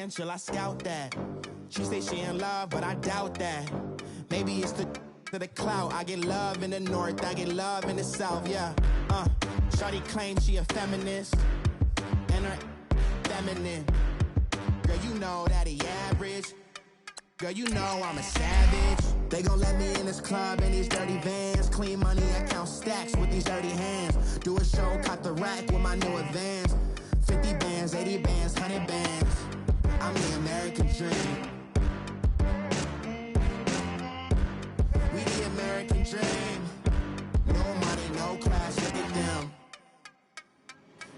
potential, I scout that. She say she in love, but I doubt that. Maybe it's to the clout. I get love in the north, I get love in the south, yeah. Shawty claims she a feminist, and her feminine. Girl, you know that he average. Girl, you know I'm a savage. They gon' let me in this club in these dirty vans. Clean money, I count stacks with these dirty hands. Do a show, caught the rack with my new advance. 50 bands, 80 bands, 100 bands. I'm the American dream. We the American dream. No money, no class, look at them.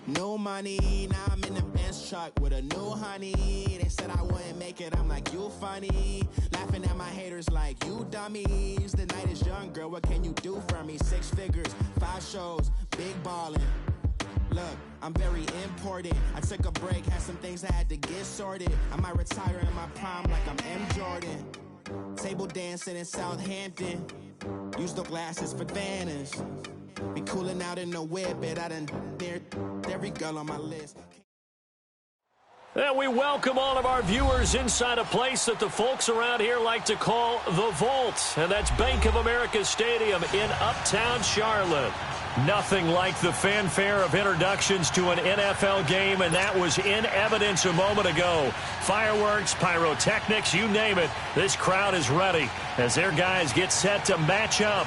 No money, now I'm in the Benz truck with a new honey. They said I wouldn't make it, I'm like, you funny. Laughing at my haters like, you dummies. The night is young, girl, what can you do for me? 6 figures, 5 shows, big ballin'. Look, I'm very important. I took a break, had some things I had to get sorted. I might retire in my prime like I'm M. Jordan. Table dancing in Southampton. Use the glasses for Vannas. Be cooling out in the whip, but I done dared every girl on my list. And we welcome all of our viewers inside a place that the folks around here like to call the Vault. And that's Bank of America Stadium in Uptown Charlotte. Nothing like the fanfare of introductions to an NFL game, and that was in evidence a moment ago. Fireworks, pyrotechnics, you name it. This crowd is ready as their guys get set to match up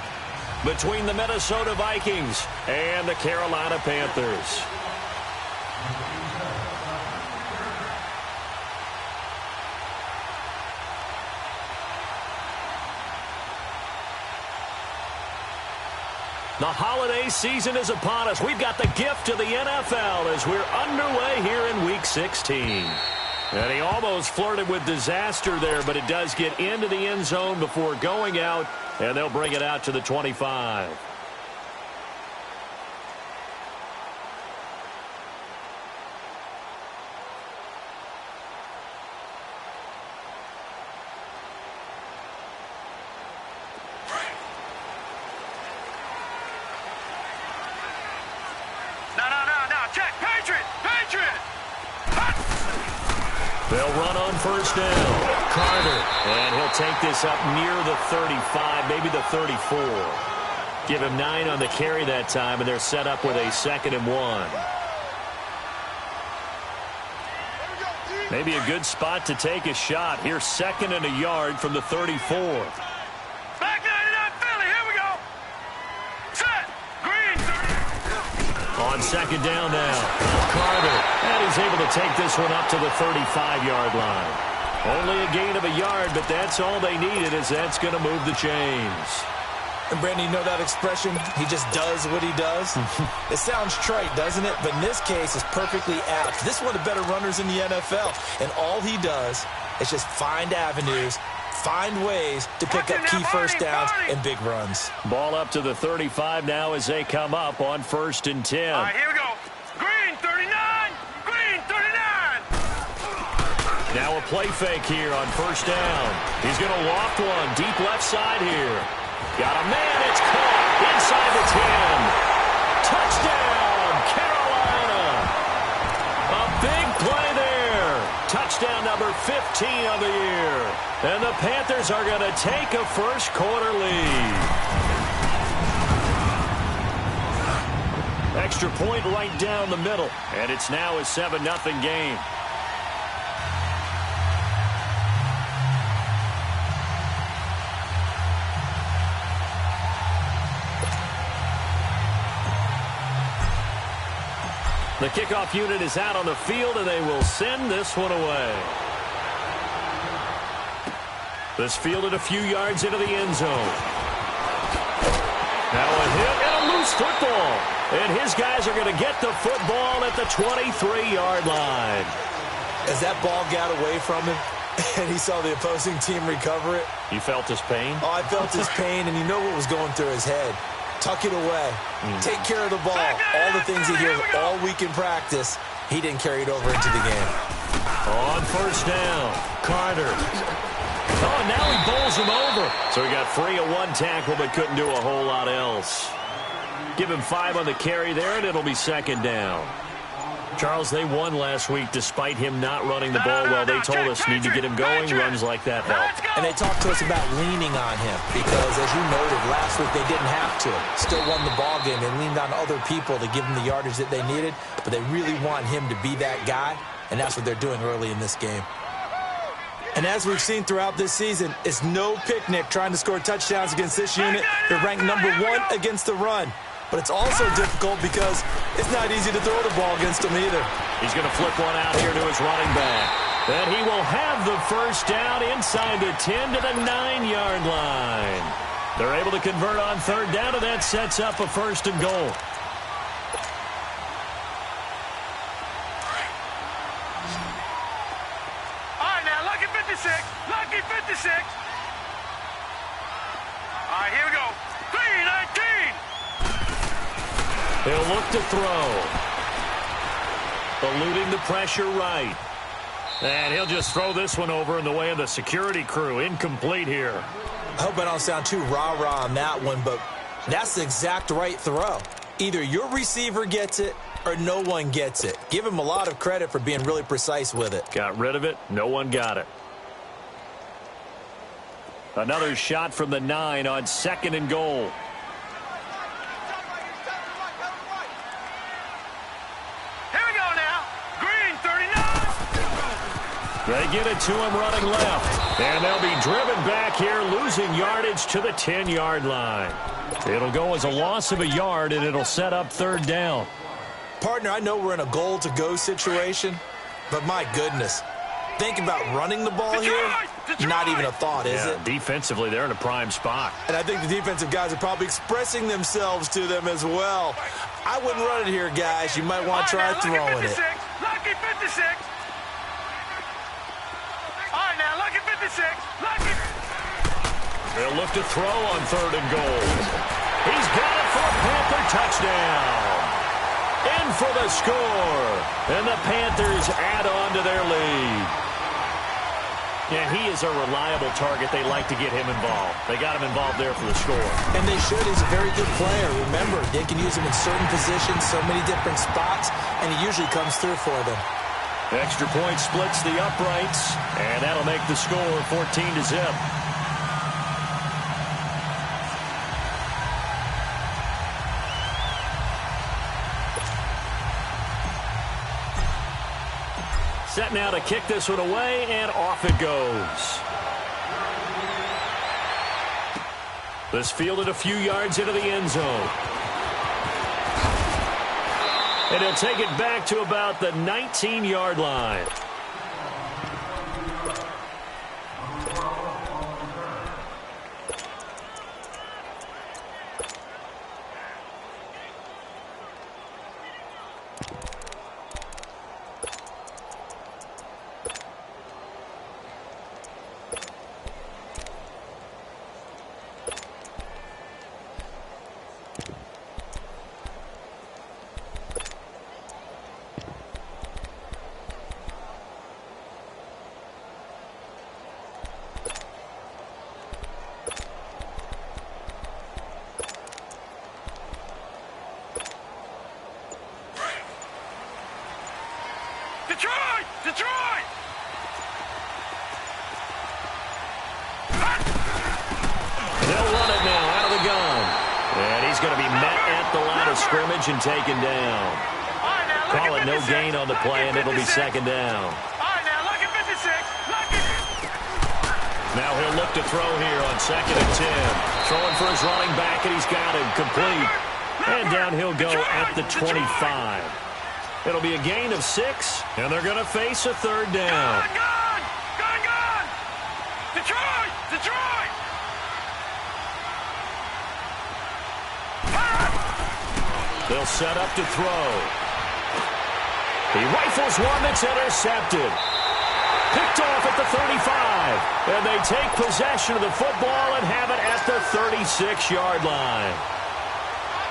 between the Minnesota Vikings and the Carolina Panthers. The holiday season is upon us. We've got the gift of the NFL as we're underway here in Week 16. And he almost flirted with disaster there, but it does get into the end zone before going out, and they'll bring it out to the 25. They'll run on first down. Carter. And he'll take this up near the 35, maybe the 34. Give him 9 on the carry that time, and they're set up with a 2nd and 1. Maybe a good spot to take a shot. Here's 2nd and a yard from the 34. Back 99 Philly, here we go. Set. Green. On 2nd down now. Carter. And he's able to take this one up to the 35-yard line. Only a gain of a yard, but that's all they needed, as that's going to move the chains. And Brandon, you know that expression? He just does what he does. It sounds trite, doesn't it? But in this case, it's perfectly apt. This is one of the better runners in the NFL. And all he does is just find avenues, find ways to pick up key first downs and big runs. Ball up to the 35 now as they come up on 1st and 10. All right, here we go. Green 39. Green 39. Now a play fake here on 1st down. He's going to loft one deep left side here. Got a man. It's caught inside the 10. Touchdown, Carolina. A big play there. Touchdown number 15 of the year. And the Panthers are going to take a first quarter lead. Extra point right down the middle. And it's now a 7-0 game. The kickoff unit is out on the field, and they will send this one away. This fielded a few yards into the end zone. Now a hit and a loose football. And his guys are going to get the football at the 23-yard line. As that ball got away from him, and he saw the opposing team recover it. You felt his pain? Oh, I felt his pain, and you know what was going through his head. Tuck it away. Take care of the ball. All the things he hears all week in practice, he didn't carry it over into the game. On 1st down, Carter. Oh, and now he bowls him over. So he got free of one tackle but couldn't do a whole lot else. Give him 5 on the carry there, and it'll be 2nd down. Charles, they won last week despite him not running the ball well. They told us need to get him going. Runs like that help. And they talked to us about leaning on him because, as you noted, last week they didn't have to. Still won the ball game. They leaned on other people to give them the yardage that they needed, but they really want him to be that guy, and that's what they're doing early in this game. And as we've seen throughout this season, it's no picnic trying to score touchdowns against this unit. They're ranked number 1 against the run. But it's also difficult because it's not easy to throw the ball against them either. He's going to flip one out here to his running back. And he will have the first down inside the 10 to the 9-yard line. They're able to convert on third down, and that sets up a first and goal. Lucky 56. All right, here we go. 3-19. He'll look to throw. Eluding the pressure right. And he'll just throw this one over in the way of the security crew. Incomplete here. I hope I don't sound too rah-rah on that one, but that's the exact right throw. Either your receiver gets it or no one gets it. Give him a lot of credit for being really precise with it. Got rid of it. No one got it. Another shot from the 9 on 2nd and goal. Here we go now. Green, 39. They get it to him running left. And they'll be driven back here, losing yardage to the 10-yard line. It'll go as a loss of a yard, and it'll set up third down. Partner, I know we're in a goal-to-go situation, but my goodness. Think about running the ball here. Not even a thought, is it? Defensively, they're in a prime spot. And I think the defensive guys are probably expressing themselves to them as well. I wouldn't run it here, guys. You might want to try throwing it. Lucky 56. All right, now, lucky 56. Lucky. They'll look to throw on third and goal. He's got it for a Panther touchdown. In for the score. And the Panthers add on to their lead. Yeah, he is a reliable target. They like to get him involved. They got him involved there for the score. And they should. He's a very good player. Remember, they can use him in certain positions, so many different spots, and he usually comes through for them. Extra point splits the uprights, and that'll make the score 14-0. Set now to kick this one away, and off it goes. This fielded a few yards into the end zone. And he'll take it back to about the 19-yard line. Detroit! Detroit! They'll run it now out of the gun. And he's going to be met at the line of scrimmage and taken down. Call it no gain on the play, and it'll be second down. Now he'll look to throw here on 2nd and 10. Throwing for his running back, and he's got it complete. And down he'll go at the 25. It'll be a gain of 6, and they're going to face a third down. Gun! Detroit! Detroit! They'll set up to throw. He rifles one that's intercepted. Picked off at the 35. And they take possession of the football and have it at the 36-yard line.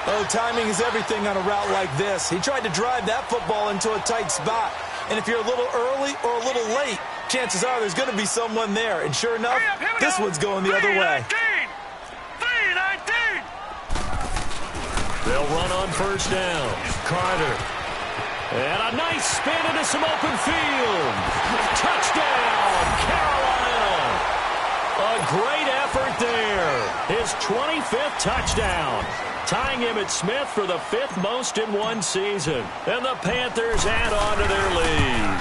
Oh, timing is everything on a route like this. He tried to drive that football into a tight spot. And if you're a little early or a little late, chances are there's going to be someone there. And sure enough, this one's going the other way. 3-19. They'll run on first down. Carter. And a nice spin into some open field. Touchdown, Carolina. A great effort there. His 25th touchdown. Tying him at Smith for the 5th most in one season. And the Panthers add on to their lead.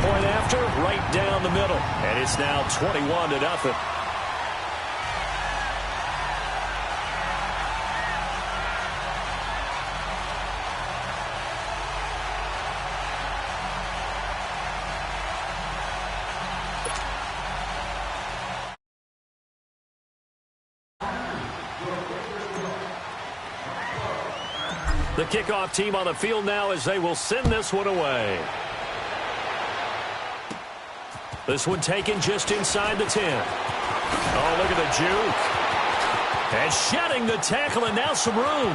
Point after, right down the middle. And it's now 21-0. The kickoff team on the field now as they will send this one away. This one taken just inside the 10. Oh, look at the juke. And shedding the tackle, and now some room.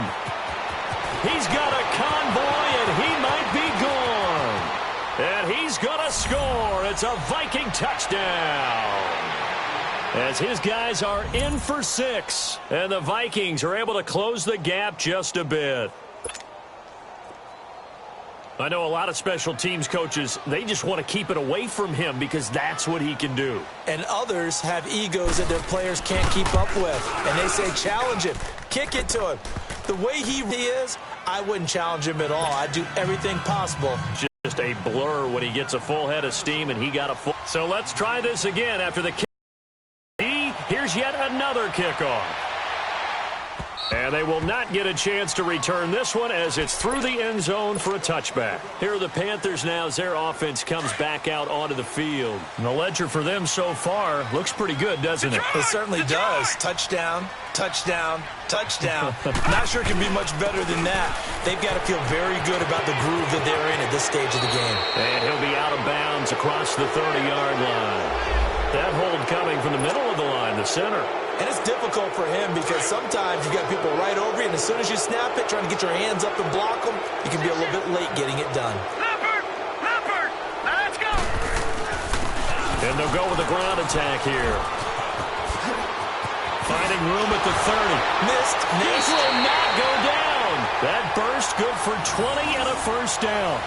He's got a convoy, and he might be gone. And he's going to score. It's a Viking touchdown. As his guys are in for 6. And the Vikings are able to close the gap just a bit. I know a lot of special teams coaches, they just want to keep it away from him because that's what he can do. And others have egos that their players can't keep up with. And they say, challenge him. Kick it to him. The way he is, I wouldn't challenge him at all. I'd do everything possible. Just a blur when he gets a full head of steam, and he got a full. So let's try this again after the kick. Here's yet another kickoff. And they will not get a chance to return this one as it's through the end zone for a touchback. Here are the Panthers now as their offense comes back out onto the field. And the ledger for them so far looks pretty good, doesn't it? It certainly does. Touchdown, touchdown, touchdown. Not sure it can be much better than that. They've got to feel very good about the groove that they're in at this stage of the game. And he'll be out of bounds across the 30-yard line. That hold coming from the middle of the line, the center. And it's difficult for him because sometimes you've got people right over you, and as soon as you snap it, trying to get your hands up and block them, you can be a little bit late getting it done. Leopard! Leopard! Now let's go! And they'll go with the ground attack here. Finding room at the 30. Missed. This will not go down. That burst good for 20 and a first down.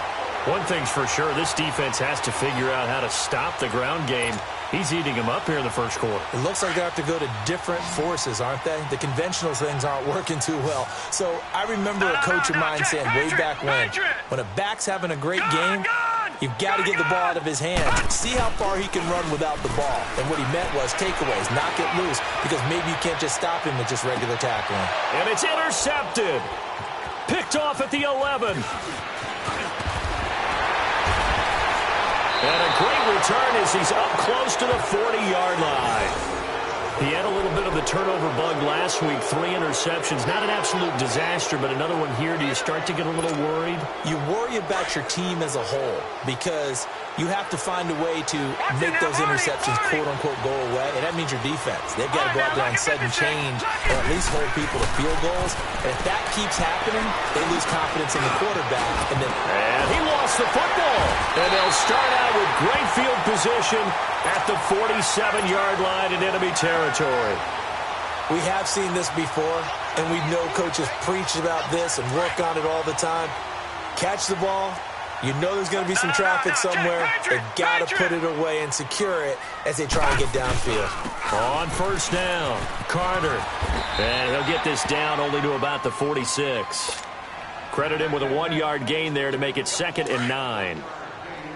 One thing's for sure, this defense has to figure out how to stop the ground game. He's eating them up here in the first quarter. It looks like they have to go to different forces, aren't they? The conventional things aren't working too well. So I remember a coach of mine saying way back when a back's having a great game, you've got to get the ball out of his hands. See how far he can run without the ball. And what he meant was takeaways, knock it loose, because maybe you can't just stop him with just regular tackling. And it's intercepted. Picked off at the 11. And a great return as he's up close to the 40-yard line. He had a little bit of the turnover bug last week, 3 interceptions. Not an absolute disaster, but another one here. Do you start to get a little worried? You worry about your team as a whole because you have to find a way to make those interceptions, quote-unquote, go away, and that means your defense. They've got to go out there and set and change or at least hold people to field goals. And if that keeps happening, they lose confidence in the quarterback. And he lost the football. And they'll start out with great field position at the 47-yard line in enemy territory. We have seen this before, and we know coaches preach about this and work on it all the time. Catch the ball. You know there's going to be some traffic somewhere. They've got to put it away and secure it as they try and get downfield. On first down, Carter. And he'll get this down only to about the 46. Credit him with a 1-yard gain there to make it 2nd and 9.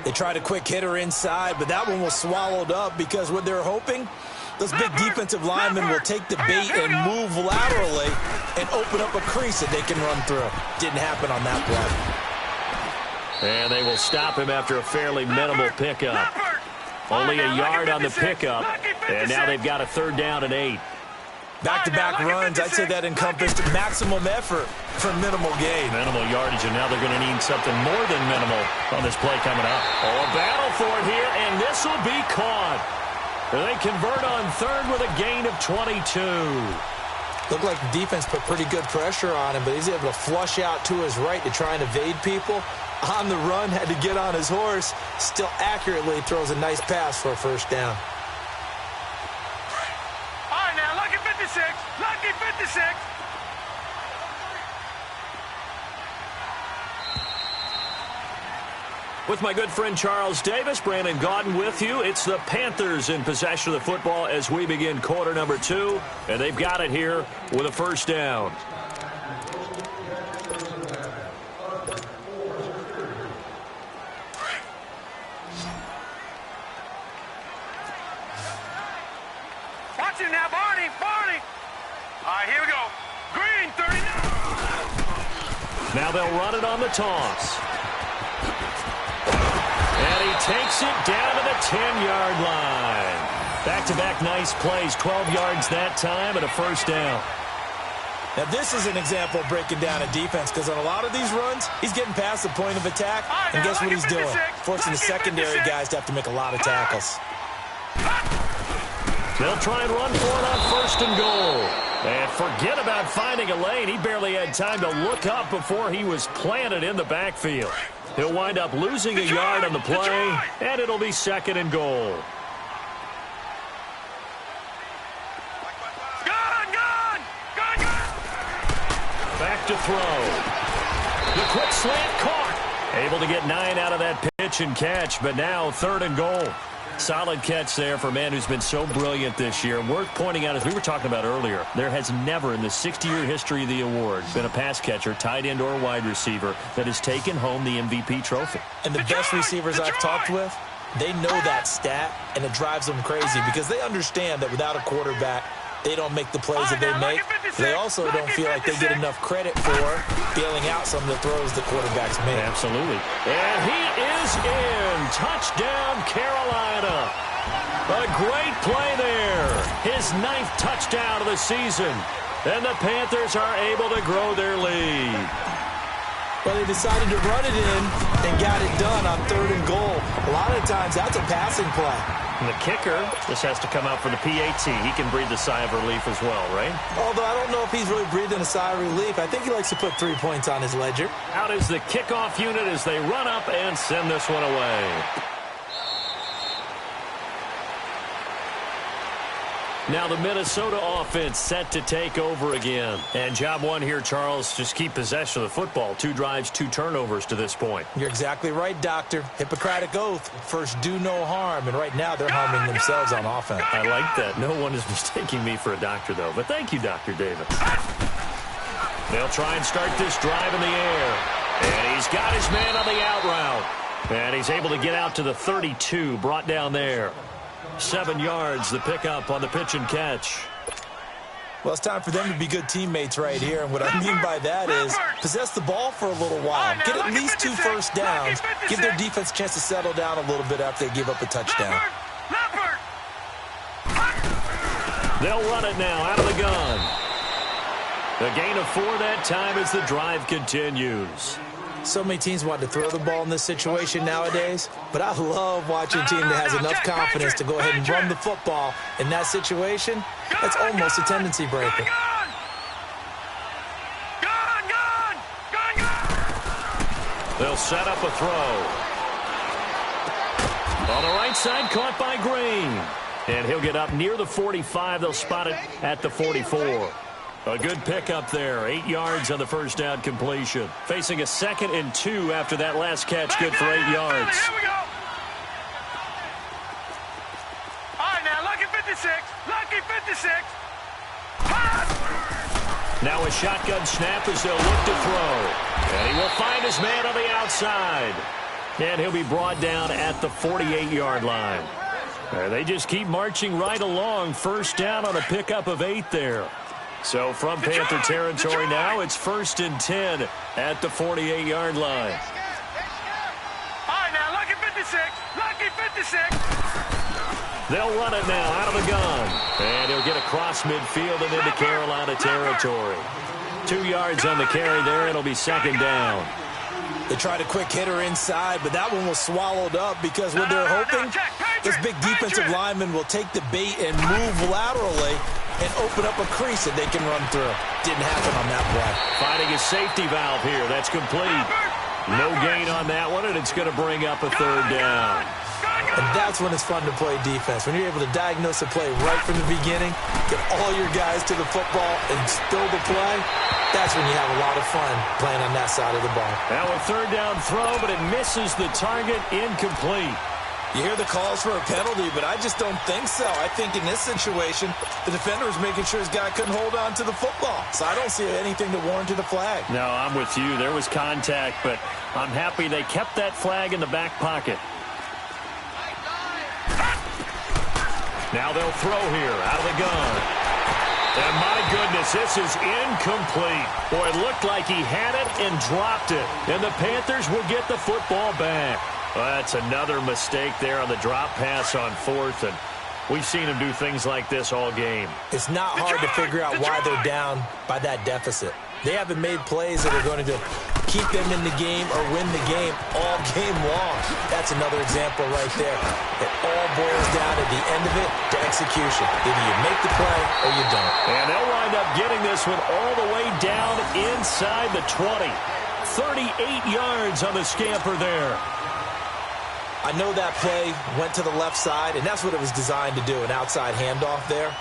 They tried a quick hitter inside, but that one was swallowed up because what they're hoping, those big defensive linemen will take the bait and move laterally and open up a crease that they can run through. Didn't happen on that play. And they will stop him after a fairly minimal pickup. Only a yard on the pickup, and now they've got a 3rd down and 8. Back-to-back runs, I'd say that encompassed maximum effort for minimal gain. Minimal yardage, and now they're going to need something more than minimal on this play coming up. Oh, a battle for it here, and this will be caught. They convert on 3rd with a gain of 22. Looked like the defense put pretty good pressure on him, but he's able to flush out to his right to try and evade people. On the run, had to get on his horse. Still accurately throws a nice pass for a first down. All right, now, lucky 56. Lucky 56. With my good friend Charles Davis, Brandon Gaudin with you. It's the Panthers in possession of the football as we begin quarter number 2. And they've got it here with a first down. Watch him now, Barney. All right, here we go. Green, 39. Now they'll run it on the toss. And he takes it down to the 10-yard line. Back-to-back nice plays, 12 yards that time and a first down. Now, this is an example of breaking down a defense because on a lot of these runs, he's getting past the point of attack, and guess what he's doing? Forcing the secondary guys to have to make a lot of tackles. They'll try and run for it on first and goal. And forget about finding a lane. He barely had time to look up before he was planted in the backfield. He'll wind up losing a yard on the play, and it'll be second and goal. Back to throw. The quick slant caught. Able to get 9 out of that pitch and catch, but now third and goal. Solid catch there for a man who's been so brilliant this year. Worth pointing out, as we were talking about earlier, there has never in the 60-year history of the award been a pass catcher, tight end, or wide receiver that has taken home the MVP trophy. And the best receivers I've talked with, they know that stat, and it drives them crazy because they understand that without a quarterback, they don't make the plays that they make. They also don't feel like they get enough credit for bailing out some of the throws the quarterbacks make. Absolutely. And he is in. Touchdown, Carolina. A great play there. His 9th touchdown of the season. And the Panthers are able to grow their lead. Well, they decided to run it in and got it done on third and goal. A lot of times, that's a passing play. And the kicker, this has to come out for the PAT. He can breathe a sigh of relief as well, right? Although I don't know if he's really breathing a sigh of relief. I think he likes to put 3 points on his ledger. Out is the kickoff unit as they run up and send this one away. Now the Minnesota offense set to take over again. And job one here, Charles, just keep possession of the football. 2 drives, 2 turnovers to this point. You're exactly right, Doctor. Hippocratic oath. First, do no harm. And right now, they're harming themselves on offense. I like that. No one is mistaking me for a doctor, though. But thank you, Dr. Davis. They'll try and start this drive in the air. And he's got his man on the out route. And he's able to get out to the 32, brought down there. 7 yards, the pickup on the pitch and catch. Well, it's time for them to be good teammates right here. And what I mean by that is possess the ball for a little while. Get at least 2 first downs. Give their defense a chance to settle down a little bit after they give up a touchdown. They'll run it now out of the gun. A gain of 4 that time as the drive continues. So many teams want to throw the ball in this situation nowadays, but I love watching a team that has enough confidence to go ahead and run the football in that situation. That's almost a tendency breaker. They'll set up a throw. On the right side, caught by Green. And he'll get up near the 45. They'll spot it at the 44. A good pickup there. 8 yards on the first down completion. Facing a 2nd and 2 after that last catch. Good for 8 yards. Here we go. All right, now, lucky 56. Lucky 56. Now a shotgun snap as they'll look to throw. And he will find his man on the outside. And he'll be brought down at the 48-yard line. They just keep marching right along. First down on a pickup of 8 there. So from Panther territory now, it's 1st and 10 at the 48-yard line. All right, now, lucky 56. Lucky 56. They'll run it now out of the gun. And he'll get across midfield and into Carolina territory. 2 yards on the carry there. It'll be 2nd down. They tried a quick hitter inside, but that one was swallowed up because what they're hoping, this big defensive lineman will take the bait and move laterally and open up a crease that they can run through. Didn't happen on that play. Finding a safety valve here. That's complete. No gain on that one, and it's going to bring up a 3rd down. And that's when it's fun to play defense. When you're able to diagnose a play right from the beginning, get all your guys to the football, and spill the play, that's when you have a lot of fun playing on that side of the ball. Now a third down throw, but it misses the target, incomplete. You hear the calls for a penalty, but I just don't think so. I think in this situation, the defender was making sure his guy couldn't hold on to the football. So I don't see anything to warrant a flag. No, I'm with you. There was contact, but I'm happy they kept that flag in the back pocket. Now they'll throw here out of the gun. And my goodness, this is incomplete. Boy, it looked like he had it and dropped it. And the Panthers will get the football back. Well, that's another mistake there on the drop pass on fourth, and we've seen him do things like this all game. It's not hard to figure out why they're down by that deficit. They haven't made plays that are going to keep them in the game or win the game all game long. That's another example right there. It all boils down at the end of it to execution. Either you make the play or you don't. And they'll wind up getting this one all the way down inside the 20. 38 yards on the scamper there. I know that play went to the left side, and that's what it was designed to do, an outside handoff there.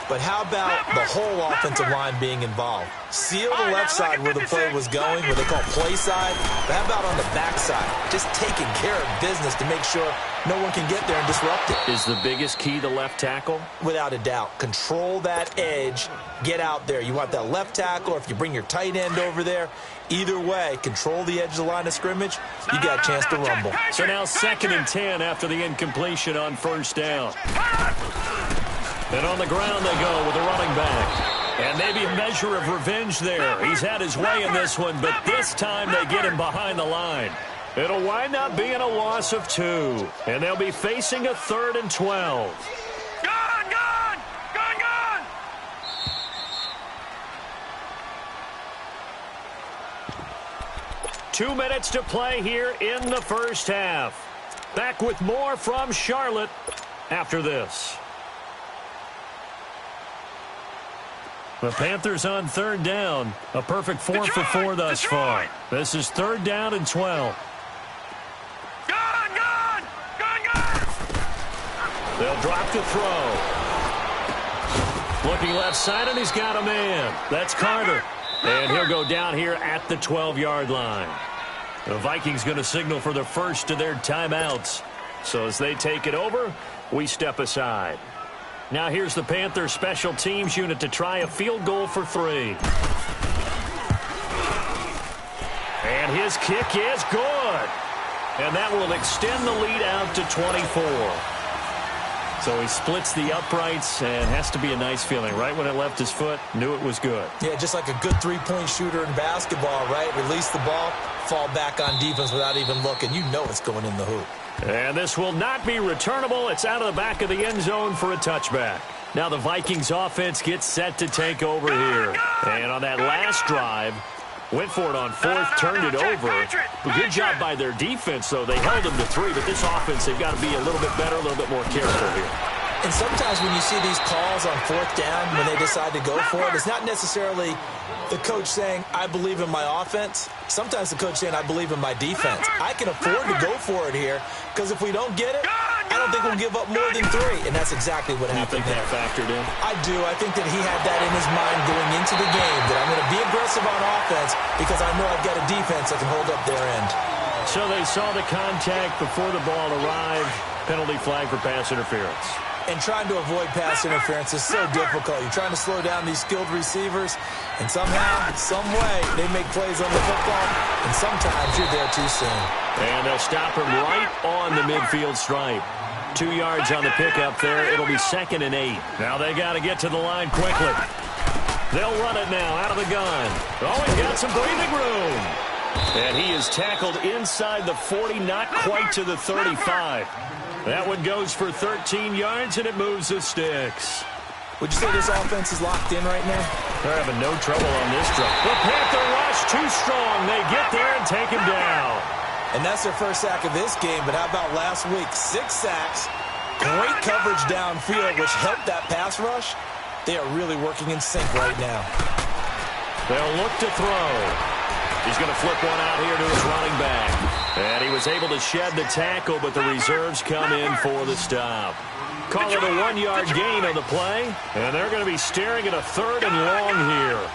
But how about the whole offensive line being involved? Seal the left side where the play was going, where they call play side. But how about on the back side? Just taking care of business to make sure no one can get there and disrupt it. Is the biggest key the left tackle? Without a doubt. Control that edge. Get out there. You want that left tackle, or if you bring your tight end over there, either way, control the edge of the line of scrimmage, you got a chance to rumble. So now 2nd and 10 after the incompletion on first down. And on the ground they go with the running back. And maybe a measure of revenge there. He's had his way in this one, but this time they get him behind the line. It'll wind up being a loss of 2. And they'll be facing a 3rd and 12. Gone! 2 minutes to play here in the first half. Back with more from Charlotte after this. The Panthers on 3rd down. A perfect 4 for 4 thus far. This is 3rd down and 12. Gone! They'll drop the throw. Looking left side, and he's got a man. That's Carter. And he'll go down here at the 12-yard line. The Vikings going to signal for the first of their timeouts. So as they take it over, we step aside. Now here's the Panthers special teams unit to try a field goal for 3. And his kick is good. And that will extend the lead out to 24. So he splits the uprights, and has to be a nice feeling. Right when it left his foot, knew it was good. Yeah, just like a good three-point shooter in basketball, right? Release the ball, fall back on defense without even looking. You know it's going in the hoop. And this will not be returnable. It's out of the back of the end zone for a touchback. Now the Vikings offense gets set to take over here. And on that last drive, went for it on 4th, turned it over. Good job by their defense, though. They held them to 3, but this offense, they've got to be a little bit better, a little bit more careful here. And sometimes when you see these calls on 4th down, when they decide to go for it, it's not necessarily the coach saying, I believe in my offense. Sometimes the coach saying, I believe in my defense. I can afford to go for it here, because if we don't get it, I don't think we'll give up more than 3. And that's exactly what happened there. You think that factored in? I do. I think that he had that in his mind going into the game, that I'm going to be aggressive on offense because I know I've got a defense that can hold up their end. So they saw the contact before the ball arrived. Penalty flag for pass interference. And trying to avoid pass interference is so difficult. You're trying to slow down these skilled receivers, and somehow, some way, they make plays on the football, and sometimes you're there too soon. And they'll stop him right on the midfield stripe. 2 yards on the pickup there. It'll be 2nd and 8. Now they got to get to the line quickly. They'll run it now out of the gun. Oh, he's got some breathing room. And he is tackled inside the 40, not quite to the 35. That one goes for 13 yards, and it moves the sticks. Would you say this offense is locked in right now? They're having no trouble on this drive. The Panther rush too strong. They get there and take him down. And that's their first sack of this game, but how about last week? 6 sacks, great coverage downfield, which helped that pass rush. They are really working in sync right now. They'll look to throw. He's going to flip one out here to his running back. And he was able to shed the tackle, but the reserves come in for the stop. Call it a 1-yard gain on the play, and they're going to be staring at a 3rd and long here.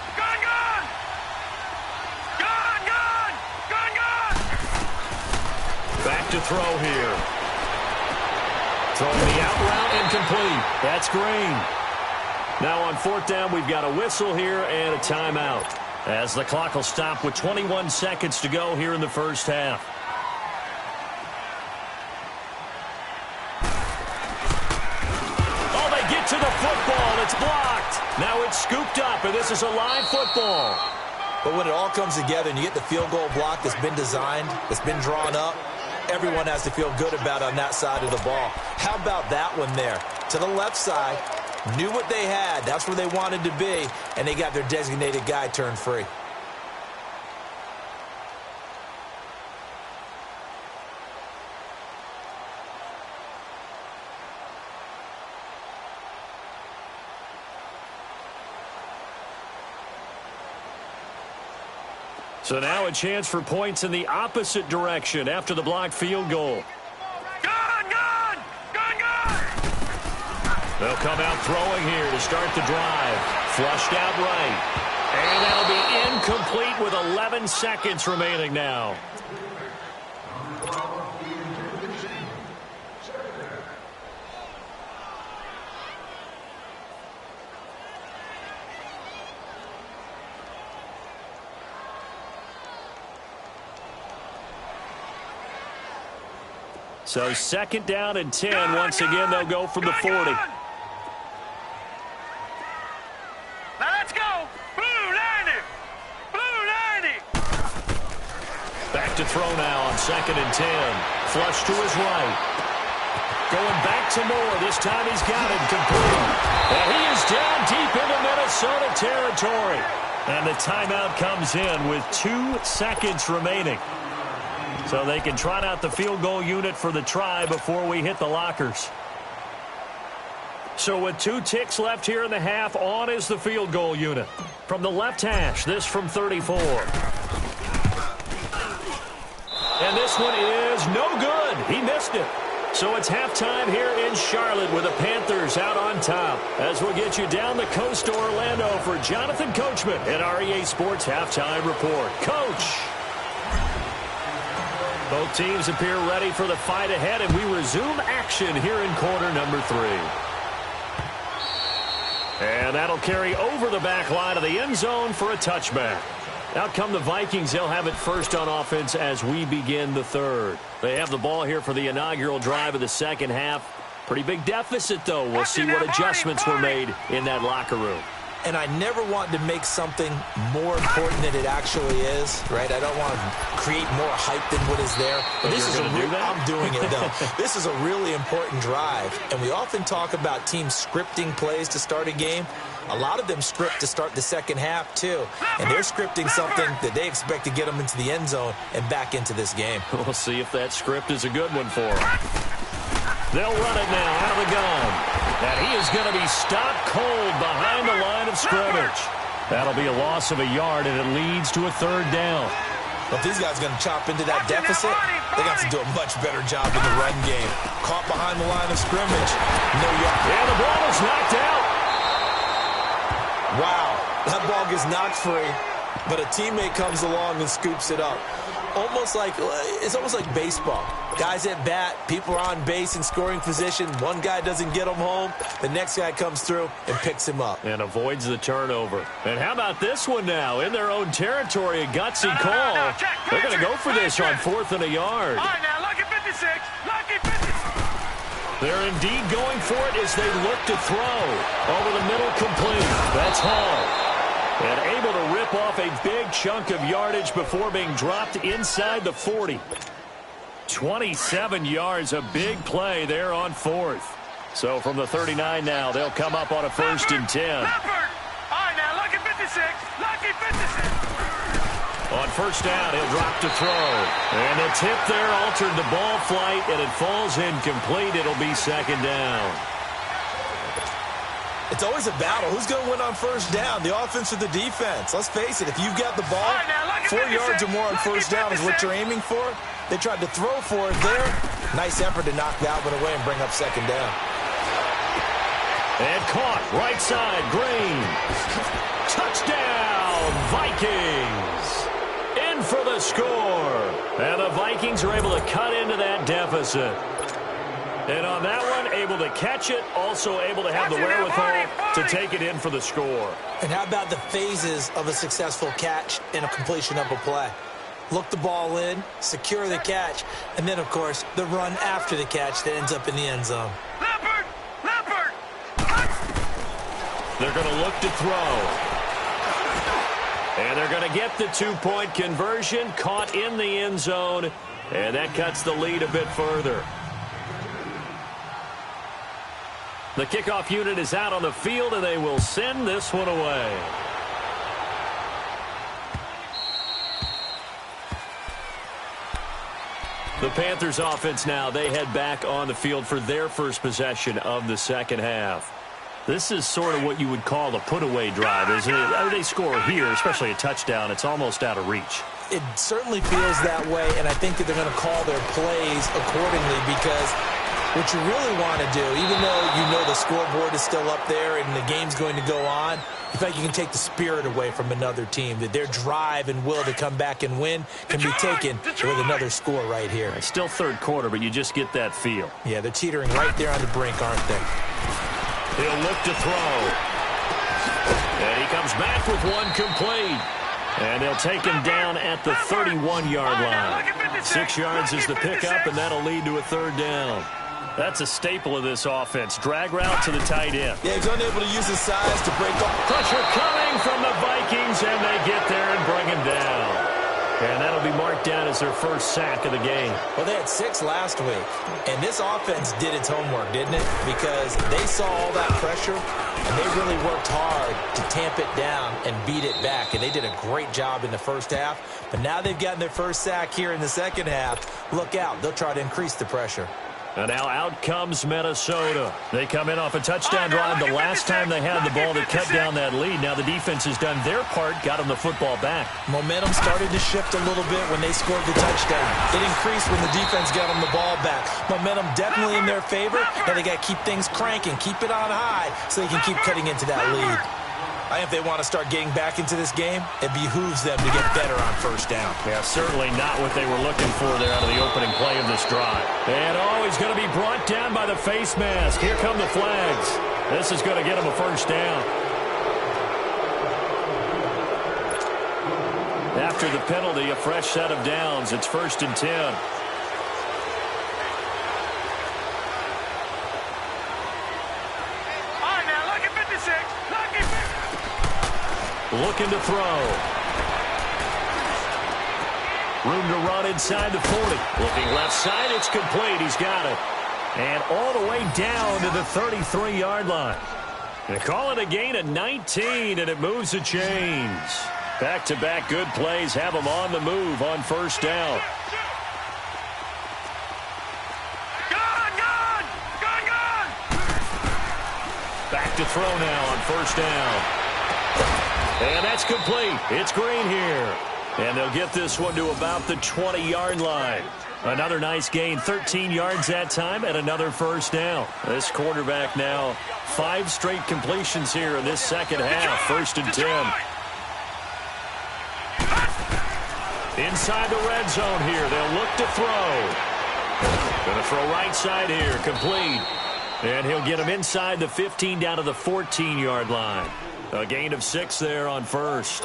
Back to throw here. Throwing the out route incomplete. That's Green. Now on 4th down, we've got a whistle here and a timeout, as the clock will stop with 21 seconds to go here in the first half. Oh, they get to the football. It's blocked. Now it's scooped up, and this is a live football. But when it all comes together and you get the field goal block that's been designed, that's been drawn up, everyone has to feel good about on that side of the ball. How about that one there? To the left side, knew what they had. That's where they wanted to be, and they got their designated guy turned free. So now a chance for points in the opposite direction after the blocked field goal. They'll come out throwing here to start the drive. Flushed out right. And that'll be incomplete with 11 seconds remaining now. So 2nd down and 10. Once again, they'll go from the 40. To throw now on 2nd and 10. Flush to his right. Going back to Moore. This time he's got it complete. And he is down deep into Minnesota territory. And the timeout comes in with 2 seconds remaining. So they can trot out the field goal unit for the try before we hit the lockers. So with 2 ticks left here in the half, on is the field goal unit. From the left hash, this from 34. And this one is no good. He missed it. So it's halftime here in Charlotte with the Panthers out on top. As we'll get you down the coast to Orlando for Jonathan Coachman at REA Sports Halftime Report. Coach. Both teams appear ready for the fight ahead, and we resume action here in quarter number 3. And that'll carry over the back line of the end zone for a touchback. Out come the Vikings. They'll have it first on offense as we begin the 3rd. They have the ball here for the inaugural drive of the 2nd half. Pretty big deficit, though. We'll see what adjustments were made in that locker room. And I never want to make something more important than it actually is, right? I don't want to create more hype than what is there. But this is I'm doing it, though. This is a really important drive. And we often talk about teams scripting plays to start a game. A lot of them script to start the 2nd half, too. And they're scripting something that they expect to get them into the end zone and back into this game. We'll see if that script is a good one for them. They'll run it now out of the gun. And he is going to be stopped cold behind the line of scrimmage. That'll be a loss of a yard, and it leads to a 3rd down. Well, if these guys are going to chop into that deficit, they got to do a much better job in the run game. Caught behind the line of scrimmage. No yard. And the ball is knocked out. Wow, that ball gets knocked free, but a teammate comes along and scoops it up. It's almost like baseball. Guys at bat, people are on base in scoring position. One guy doesn't get him home. The next guy comes through and picks him up. And avoids the turnover. And how about this one now? In their own territory, a gutsy call. They're going to go for this on 4th and a yard. All right, now, lucky 56. Lucky 56. They're indeed going for it as they look to throw. Over the middle, complete. That's Hall. And able to rip off a big chunk of yardage before being dropped inside the 40. 27 yards, a big play there on 4th. So from the 39 now, they'll come up on a 1st and 10. All right, now, lucky 56. Lucky 56. On 1st down, he'll drop to throw. And the tip there altered the ball flight, and it falls incomplete. It'll be 2nd down. It's always a battle. Who's going to win on 1st down, the offense or the defense? Let's face it, if you've got the ball, 4 yards or more on first down is what you're aiming for. They tried to throw for it there. Nice effort to knock that one away and bring up second down. And caught, right side, Green. Touchdown, Vikings. In for the score. And the Vikings are able to cut into that deficit. And on that one, able to catch it, also able to have the wherewithal to take it in for the score. And how about the phases of a successful catch and a completion of a play? Look the ball in, secure the catch, and then, of course, the run after the catch that ends up in the end zone. Leopard! Leopard! They're going to look to throw. And they're going to get the 2-point conversion, caught in the end zone, and that cuts the lead a bit further. The kickoff unit is out on the field, and they will send this one away. The Panthers offense now, they head back on the field for their first possession of the second half. This is sort of what you would call a put-away drive, isn't it? I mean, they score here, especially a touchdown. It's almost out of reach. It certainly feels that way, and I think that they're going to call their plays accordingly because what you really want to do, even though you know the scoreboard is still up there and the game's going to go on, you think you can take the spirit away from another team, that their drive and will to come back and win can be taken with another score right here. It's still third quarter, but you just get that feel. Yeah, they're teetering right there on the brink, aren't they? He'll look to throw. And he comes back with one complete. And they'll take him down at the 31-yard line. 6 yards is the pickup, and that'll lead to a third down. That's a staple of this offense. Drag route to the tight end. Yeah, he's unable to use his size to break up. Pressure coming from the Vikings, and they get there and bring him down. And that'll be marked down as their first sack of the game. Well, they had 6 last week, and this offense did its homework, didn't it? Because they saw all that pressure, and they really worked hard to tamp it down and beat it back, and they did a great job in the first half. But now they've gotten their first sack here in the second half. Look out. They'll try to increase the pressure. And now out comes Minnesota. They come in off a touchdown drive the last time they had the ball to cut down that lead. Now the defense has done their part, got them the football back. Momentum started to shift a little bit when they scored the touchdown. It increased when the defense got them the ball back. Momentum definitely in their favor. Now they got to keep things cranking, keep it on high so they can keep cutting into that lead. If they want to start getting back into this game, it behooves them to get better on first down. Yeah, certainly not what they were looking for there out of the opening play of this drive. And he's going to be brought down by the face mask. Here come the flags. This is going to get him a first down. After the penalty, a fresh set of downs. It's 1st and 10. Looking to throw. Room to run inside the 40. Looking left side, it's complete. He's got it. And all the way down to the 33-yard line. They call it a gain of 19, and it moves the chains. Back-to-back good plays have them on the move on first down. Back to throw now on first down. And that's complete. It's Green here. And they'll get this one to about the 20-yard line. Another nice gain, 13 yards that time, and another first down. This quarterback now, 5 straight completions here in this second half. 1st and 10. Inside the red zone here. They'll look to throw. Going to throw right side here. Complete. And he'll get him inside the 15 down to the 14-yard line. A gain of 6 there on first.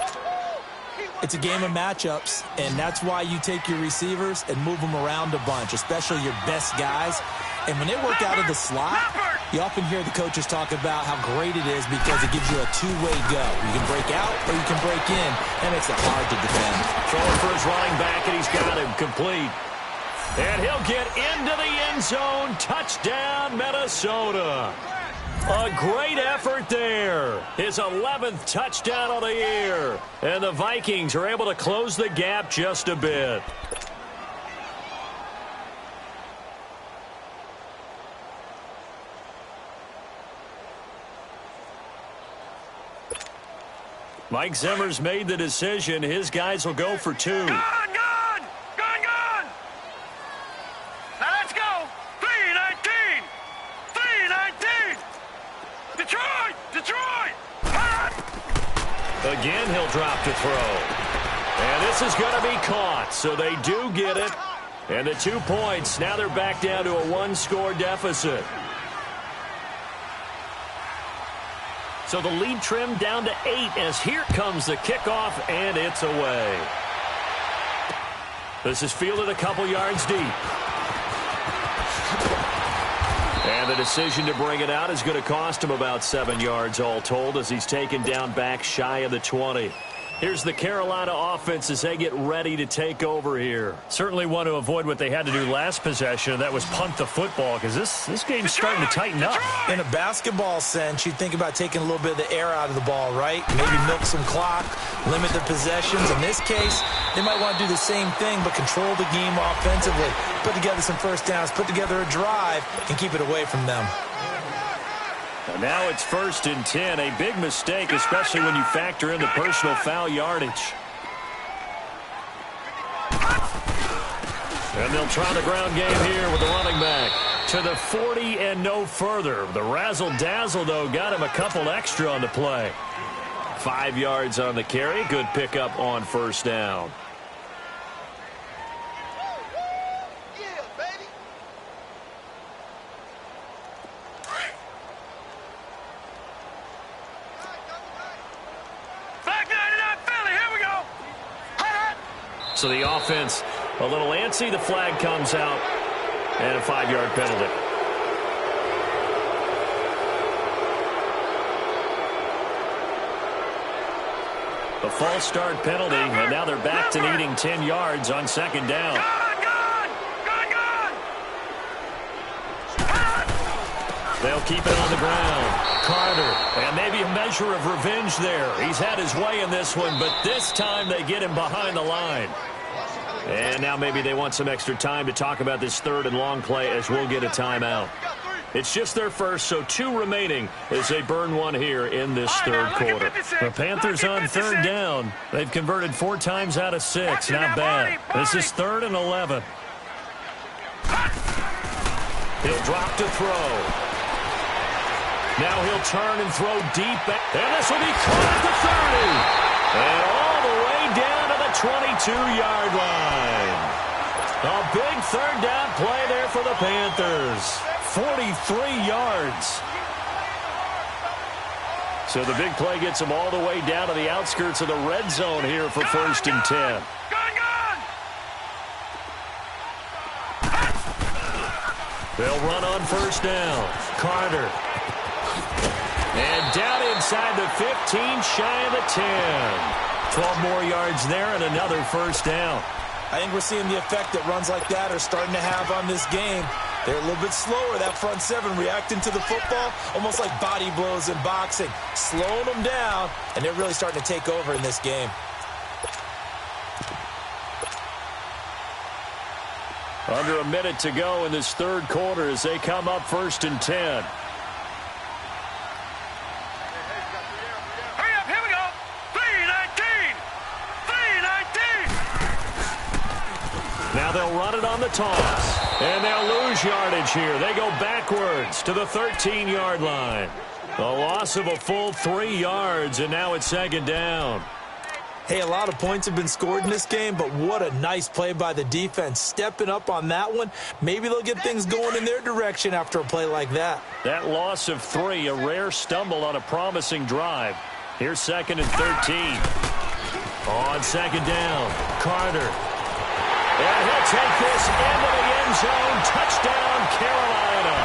It's a game of matchups, and that's why you take your receivers and move them around a bunch, especially your best guys. And when they work out of the slot, you often hear the coaches talk about how great it is because it gives you a two-way go. You can break out or you can break in. That makes it hard to defend. Throwing for his running back, and he's got him complete. And he'll get into the end zone. Touchdown, Minnesota. A great effort there. His 11th touchdown of the year. And the Vikings are able to close the gap just a bit. Mike Zimmer's made the decision. His guys will go for 2. Gone! Now let's go! 3-19! 3-19! Detroit! Again, he'll drop to throw. And this is going to be caught, so they do get it. And the 2 points, now they're back down to a 1-score deficit. So the lead trimmed down to 8 as here comes the kickoff, and it's away. This is fielded a couple yards deep. And the decision to bring it out is going to cost him about 7 yards all told as he's taken down back shy of the 20. Here's the Carolina offense as they get ready to take over here. Certainly want to avoid what they had to do last possession, that was punt the football, because this game's starting to tighten up. In a basketball sense, you think about taking a little bit of the air out of the ball, right? Maybe milk some clock, limit the possessions. In this case, they might want to do the same thing, but control the game offensively. Put together some first downs, put together a drive, and keep it away from them. And now it's 1st and 10. A big mistake, especially when you factor in the personal foul yardage. And they'll try the ground game here with the running back. To the 40 and no further. The razzle-dazzle, though, got him a couple extra on the play. 5 yards on the carry. Good pickup on first down. So the offense a little antsy. The flag comes out and a 5-yard penalty. A false start penalty, and now they're back to needing 10 yards on second down. They'll keep it on the ground. Carter, and maybe a measure of revenge there. He's had his way in this one, but this time they get him behind the line. And now maybe they want some extra time to talk about this 3rd and long play as we'll get a timeout. It's just their first, so 2 remaining as they burn one here in this 3rd quarter. The Panthers on 3rd down. They've converted 4 times out of 6. Not bad. This is 3rd and 11. He'll drop to throw. Now he'll turn and throw deep. And this will be caught at the 30. And all the way down to the 22-yard line. A big 3rd down play there for the Panthers. 43 yards. So the big play gets them all the way down to the outskirts of the red zone here for 1st and 10. They'll run on first down. Carter. And down inside the 15, shy of the 10. 12 more yards there and another first down. I think we're seeing the effect that runs like that are starting to have on this game. They're a little bit slower, that front 7 reacting to the football, almost like body blows in boxing, slowing them down, and they're really starting to take over in this game. Under a minute to go in this 3rd quarter as they come up 1st and 10. Hurry up, here we go. 3-19. Now they'll run it on the toss. And they'll lose yardage here. They go backwards to the 13-yard line. A loss of a full 3 yards, and now it's 2nd down. Hey, a lot of points have been scored in this game, but what a nice play by the defense. Stepping up on that one. Maybe they'll get things going in their direction after a play like that. That loss of 3, a rare stumble on a promising drive. Here's 2nd and 13. On 2nd down, Carter. And he'll take this into the end zone. Touchdown, Carolina.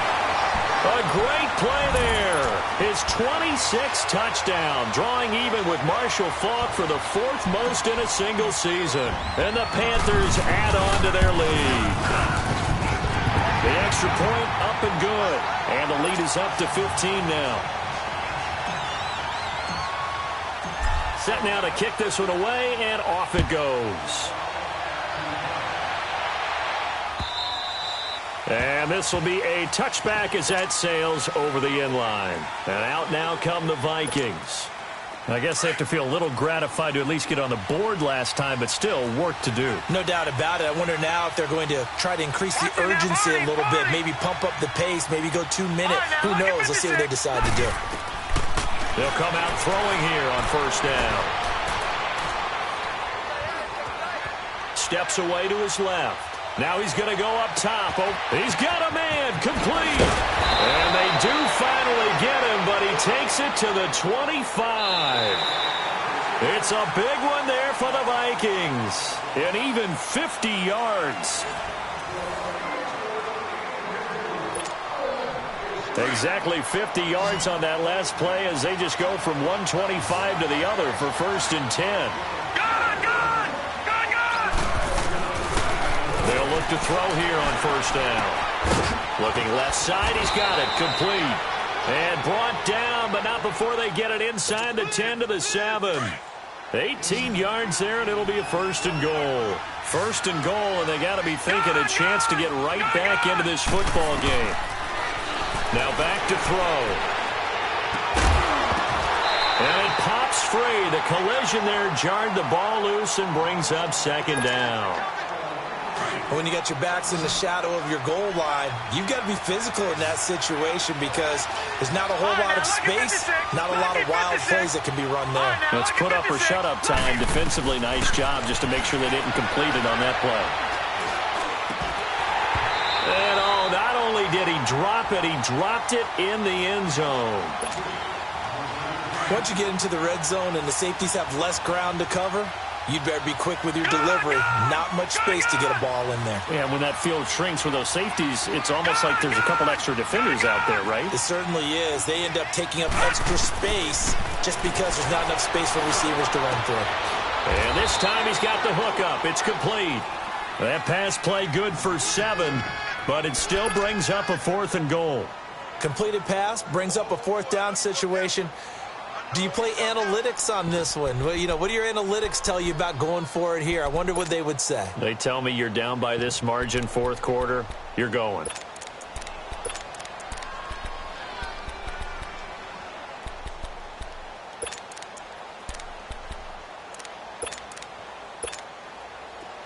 A great play there. His 26th touchdown, drawing even with Marshall Faulk for the 4th most in a single season. And the Panthers add on to their lead. The extra point up and good. And the lead is up to 15 now. Set now to kick this one away, and off it goes. And this will be a touchback as that sails over the end line. And out now come the Vikings. I guess they have to feel a little gratified to at least get on the board last time, but still work to do. No doubt about it. I wonder now if they're going to try to increase the urgency a little bit, maybe pump up the pace, maybe go 2 minutes. Who knows? Let's see what they decide to do. They'll come out throwing here on first down. Steps away to his left. Now he's going to go up top. Oh, he's got a man. Complete. And they do finally get him, but he takes it to the 25. It's a big one there for the Vikings. And even 50 yards. Exactly 50 yards on that last play as they just go from 125 to the other for first and 10. They'll look to throw here on first down. Looking left side, he's got it. Complete. And brought down, but not before they get it inside the 10 to the 7. 18 yards there, and it'll be a first and goal. First and goal, and they got to be thinking a chance to get right back into this football game. Now back to throw. And it pops free. The collision there jarred the ball loose and brings up second down. When you got your backs in the shadow of your goal line, you've got to be physical in that situation because there's not a whole lot of space, not a lot of wild plays that can be run there. Let's put up or shut up time. Defensively, nice job just to make sure they didn't complete it on that play. And not only did he drop it, he dropped it in the end zone. Once you get into the red zone and the safeties have less ground to cover, you'd better be quick with your delivery. Not much space to get a ball in there. Yeah, when that field shrinks with those safeties, it's almost like there's a couple extra defenders out there, right? It certainly is. They end up taking up extra space just because there's not enough space for receivers to run through. And this time he's got the hook up. It's complete. That pass play good for 7, but it still brings up a 4th and goal. Completed pass brings up a 4th down situation. Do you play analytics on this one? Well, what do your analytics tell you about going for it here? I wonder what they would say. They tell me you're down by this margin, 4th quarter, you're going.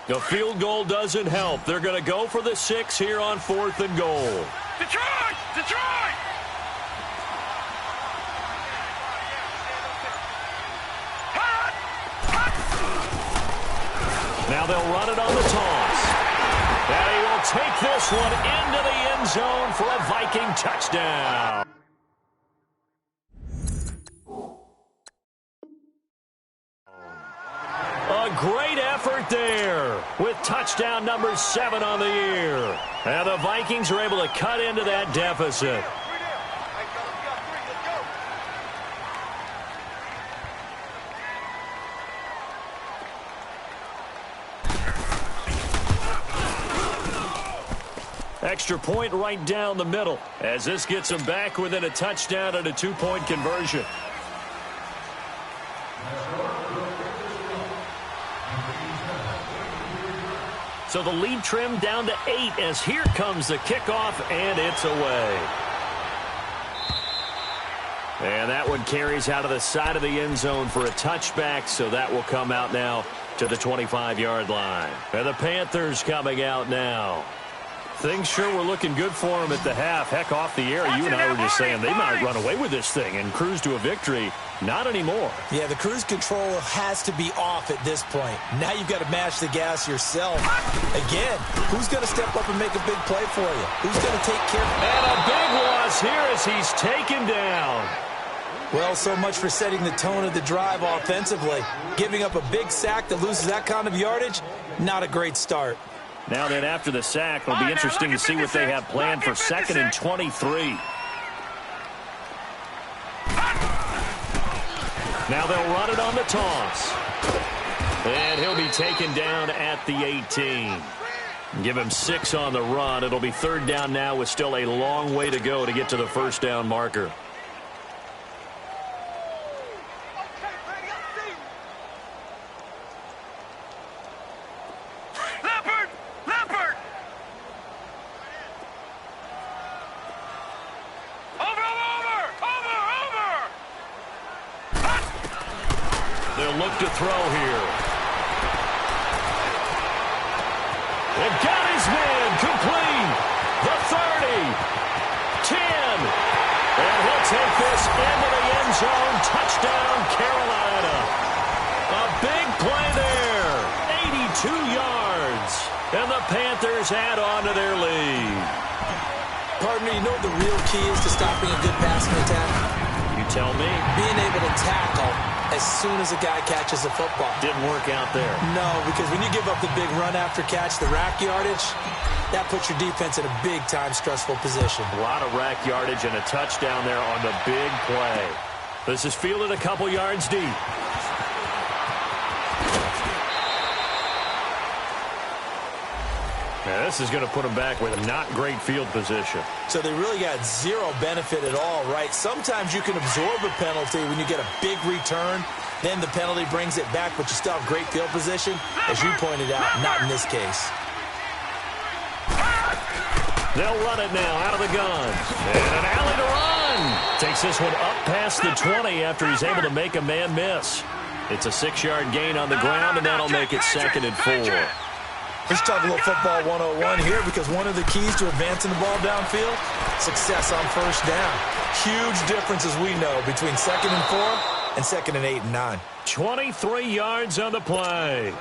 The field goal doesn't help. They're going to go for the 6 here on 4th and goal. Detroit! Detroit! Now they'll run it on the toss. And he will take this one into the end zone for a Viking touchdown. A great effort there with touchdown number 7 on the year. And the Vikings are able to cut into that deficit. Extra point right down the middle as this gets them back within a touchdown and a 2-point conversion. So the lead trimmed down to 8 as here comes the kickoff, and it's away. And that one carries out of the side of the end zone for a touchback, so that will come out now to the 25-yard line. And the Panthers coming out now. Things sure were looking good for them at the half. Heck, off the air, you and I were just saying they might run away with this thing and cruise to a victory. Not anymore. Yeah, the cruise control has to be off at this point. Now you've got to match the gas yourself. Again, who's going to step up and make a big play for you? Who's going to take care of you? And a big loss here as he's taken down. Well, so much for setting the tone of the drive offensively. Giving up a big sack that loses that kind of yardage, not a great start. Now then, after the sack, it'll be interesting to see what they have planned for 2nd and 23. Now they'll run it on the toss. And he'll be taken down at the 18. Give him 6 on the run. It'll be 3rd down now with still a long way to go to get to the 1st down marker. They'll look to throw here. And got his man complete. The 30. 10. And he'll take this into the end zone. Touchdown, Carolina. A big play there. 82 yards. And the Panthers add on to their lead. Partner, you know what the real key is to stopping a good passing attack? You tell me. Being able to tackle as soon as a guy catches the football. Didn't work out there. No, because when you give up the big run after catch, the rack yardage, that puts your defense in a big-time stressful position. A lot of rack yardage and a touchdown there on the big play. This is fielded a couple yards deep. Now, this is going to put them back with not great field position. So they really got zero benefit at all, right? Sometimes you can absorb a penalty when you get a big return. Then the penalty brings it back, but you still have great field position. As you pointed out, not in this case. They'll run it now out of the gun. And an alley to run. Takes this one up past the 20 after he's able to make a man miss. It's a 6-yard gain on the ground, and that'll make it 2nd and 4. Let's talk a little football 101 here, because one of the keys to advancing the ball downfield, success on first down. Huge difference, as we know, between 2nd and 4 and 2nd and 8 and 9. 23 yards on the play.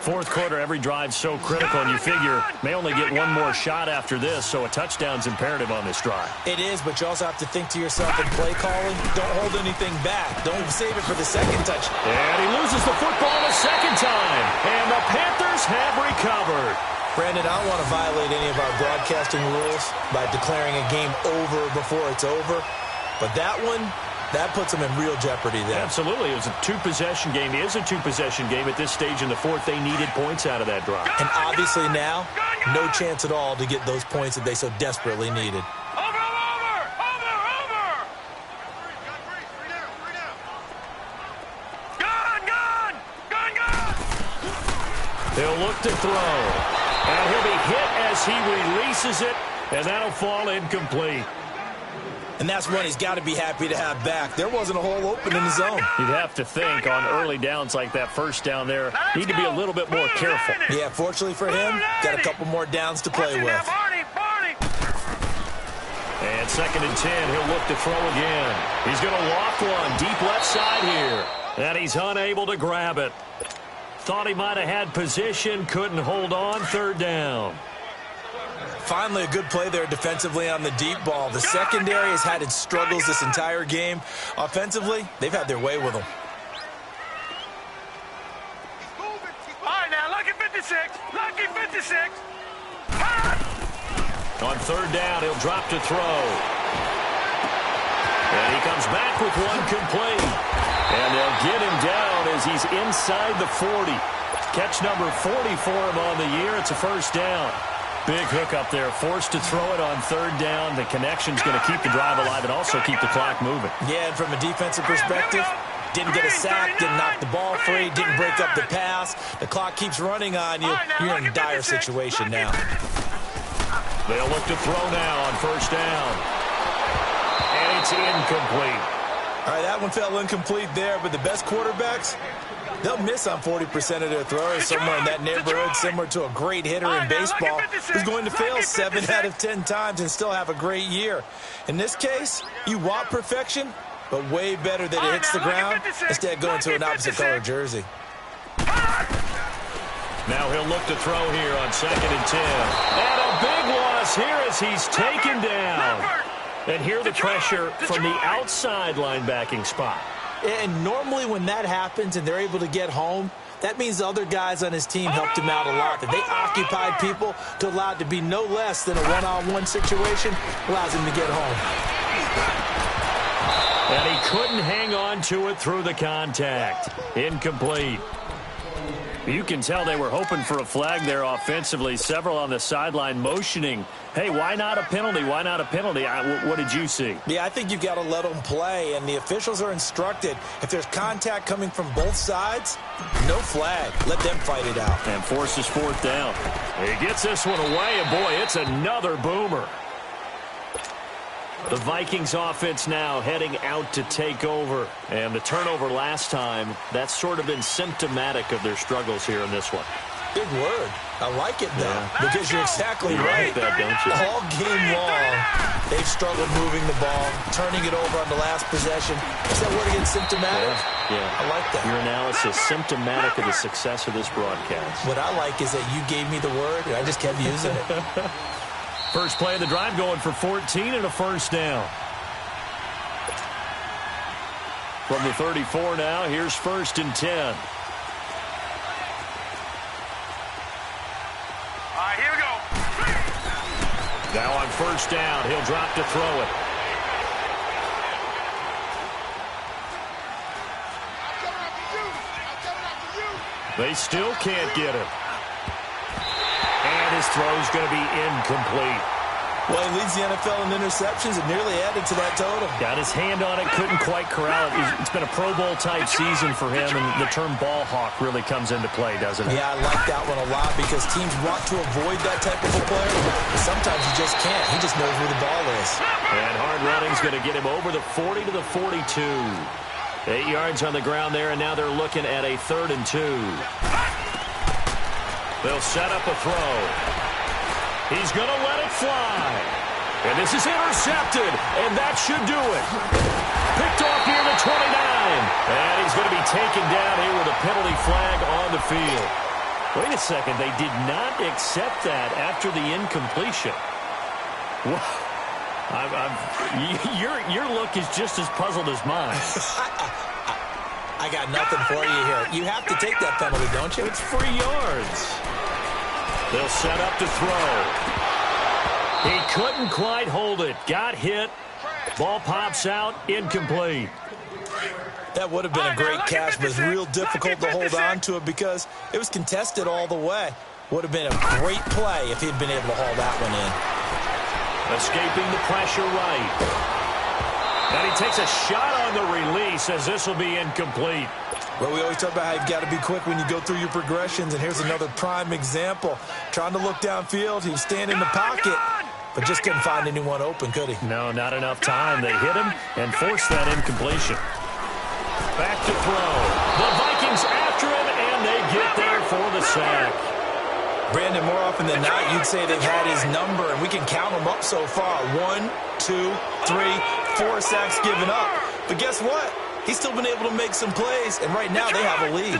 Fourth quarter, every drive's so critical, and you figure may only get one more shot after this, so a touchdown's imperative on this drive. It is, but you also have to think to yourself in play calling, don't hold anything back. Don't save it for the second touch. And he loses the football a second time, and the Panthers have recovered. Brandon, I don't want to violate any of our broadcasting rules by declaring a game over before it's over, but that one, that puts them in real jeopardy there. Absolutely. It was a two-possession game. It is a two-possession game at this stage in the fourth. They needed points out of that drive. And obviously now, no chance at all to get those points that they so desperately needed. Over! Gun! He'll look to throw. And he'll be hit as he releases it, and that'll fall incomplete. And that's one he's got to be happy to have back. There wasn't a hole open in the zone. You'd have to think on early downs like that first down there, need to be a little bit more careful. Yeah, fortunately for him, got a couple more downs to play with. And 2nd and 10, he'll look to throw again. He's going to loft one deep left side here. And he's unable to grab it. Thought he might have had position, couldn't hold on, 3rd down. Finally, a good play there defensively on the deep ball. The secondary has had its struggles this entire game. Offensively, they've had their way with them. All right, now, lucky 56. Lucky 56. On 3rd down, he'll drop to throw. And he comes back with one complete. And they'll get him down as he's inside the 40. Catch number 40 for him on the year. It's a 1st down. Big hook up there, forced to throw it on 3rd down. The connection's going to keep the drive alive and also keep the clock moving. Yeah, and from a defensive perspective, didn't get a sack, didn't knock the ball free, didn't break up the pass. The clock keeps running on you. You're in a dire situation now. They'll look to throw now on 1st down. And it's incomplete. All right, that one fell incomplete there, but the best quarterbacks, they'll miss on 40% of their throws. Somewhere in that neighborhood, similar to a great hitter in baseball, who's going to fail 7 out of 10 times and still have a great year. In this case, you want perfection, but way better that it hits the ground instead of going to an opposite color jersey. Now he'll look to throw here on 2nd and 10. And a big loss here as he's taken down. And here the pressure from the outside linebacking spot. And normally when that happens and they're able to get home, that means the other guys on his team helped him out a lot. That they occupied people to allow it to be no less than a one-on-one situation allows him to get home. And he couldn't hang on to it through the contact. Incomplete. You can tell they were hoping for a flag there offensively. Several on the sideline motioning, hey, why not a penalty? Why not a penalty? What did you see? Yeah, I think you've got to let them play, and the officials are instructed. If there's contact coming from both sides, no flag. Let them fight it out. And forces 4th down. He gets this one away, and boy, it's another boomer. The Vikings offense now heading out to take over. And the turnover last time, that's sort of been symptomatic of their struggles here in this one. Big word. I like it, though, Yeah. because you're exactly You right. like that, don't you? All game long, they've struggled moving the ball, turning it over on the last possession. Is that word again, symptomatic? Yeah. I like that. Your analysis, symptomatic of the success of this broadcast. What I like is that you gave me the word, and I just kept using it. First play of the drive going for 14 and a first down. From the 34 now, here's 1st and 10. Here we go. Now on 1st down, he'll drop to throw it. They still can't get him. And his throw's going to be incomplete. Well, he leads the NFL in interceptions and nearly added to that total. Got his hand on it, couldn't quite corral it. It's been a Pro Bowl-type season for him, and the term ball hawk really comes into play, doesn't it? Yeah, I like that one a lot because teams want to avoid that type of a player, but sometimes you just can't. He just knows where the ball is. And hard running's going to get him over the 40 to the 42. 8 yards on the ground there, and now they're looking at a 3rd and 2. They'll set up a throw. He's going to let it fly. And this is intercepted, and that should do it. Picked off near the 29. And he's going to be taken down here with a penalty flag on the field. Wait a second. They did not accept that after the incompletion. Your look is just as puzzled as mine. I got nothing for you here. You have to take that penalty, don't you? It's 3 yards. They'll set up to throw. He couldn't quite hold it. Got hit. Ball pops out. Incomplete. That would have been a great catch, but it's real difficult to hold on to it because it was contested all the way. Would have been a great play if he'd been able to haul that one in. Escaping the pressure right. And he takes a shot on the release as this will be incomplete. Well, we always talk about how you've got to be quick when you go through your progressions, and here's another prime example. Trying to look downfield, he was standing in the pocket, but just couldn't find anyone open, could he? No, not enough time. They hit him and forced that incompletion. Back to throw. The Vikings after him, and they get there for the sack. Brandon, more often than not, you'd say they've had his number, and we can count them up so far. 1, 2, 3, 4 sacks given up. But guess what? He's still been able to make some plays, and right now they have a lead.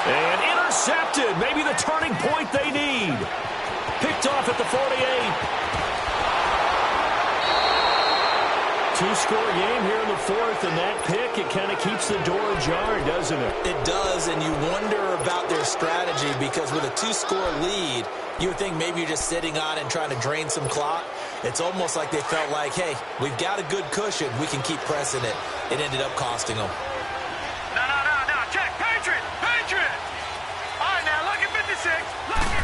And intercepted. Maybe the turning point they need. Picked off at the 48. Two-score game here in the 4th, and that pick, it kind of keeps the door ajar, doesn't it? It does, and you wonder about their strategy because with a 2-score lead, you would think maybe you're just sitting on it and trying to drain some clock. It's almost like they felt like, hey, we've got a good cushion. We can keep pressing it. It ended up costing them. No. Check. Patriot. All right, now, look at 56. Look at...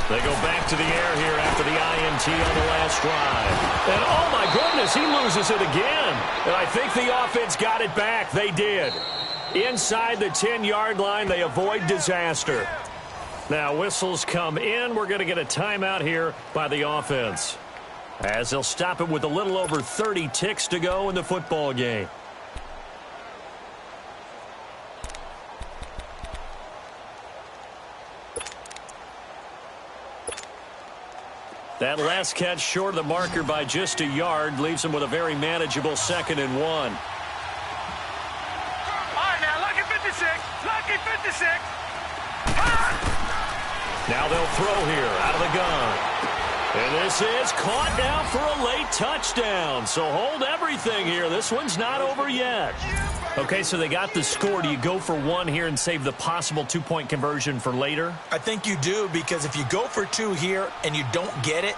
They go back to the air here after the INT on the last drive. And, oh, my goodness, he loses it again. And I think the offense got it back. They did. Inside the 10-yard line, they avoid disaster. Now, whistles come in. We're going to get a timeout here by the offense, as they'll stop it with a little over 30 ticks to go in the football game. That last catch short of the marker by just a yard leaves him with a very manageable 2nd and 1. All right, now, look at 56. Look at 56. Now they'll throw here out of the gun. And this is caught now for a late touchdown. So hold everything here. This one's not over yet. Okay, so they got the score. Do you go for 1 here and save the possible 2-point conversion for later? I think you do, because if you go for 2 here and you don't get it,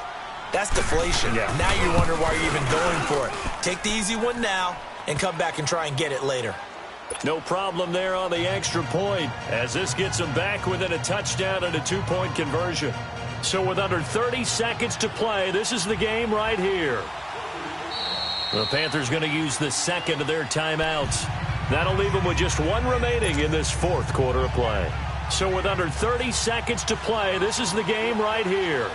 that's deflation. Yeah. Now you wonder why you're even going for it. Take the easy one now and come back and try and get it later. No problem there on the extra point, as this gets them back within a touchdown and a 2-point conversion. So with under 30 seconds to play, this is the game right here. The Panthers going to use the second of their timeouts. That'll leave them with just one remaining in this fourth quarter of play. So with under 30 seconds to play, this is the game right here.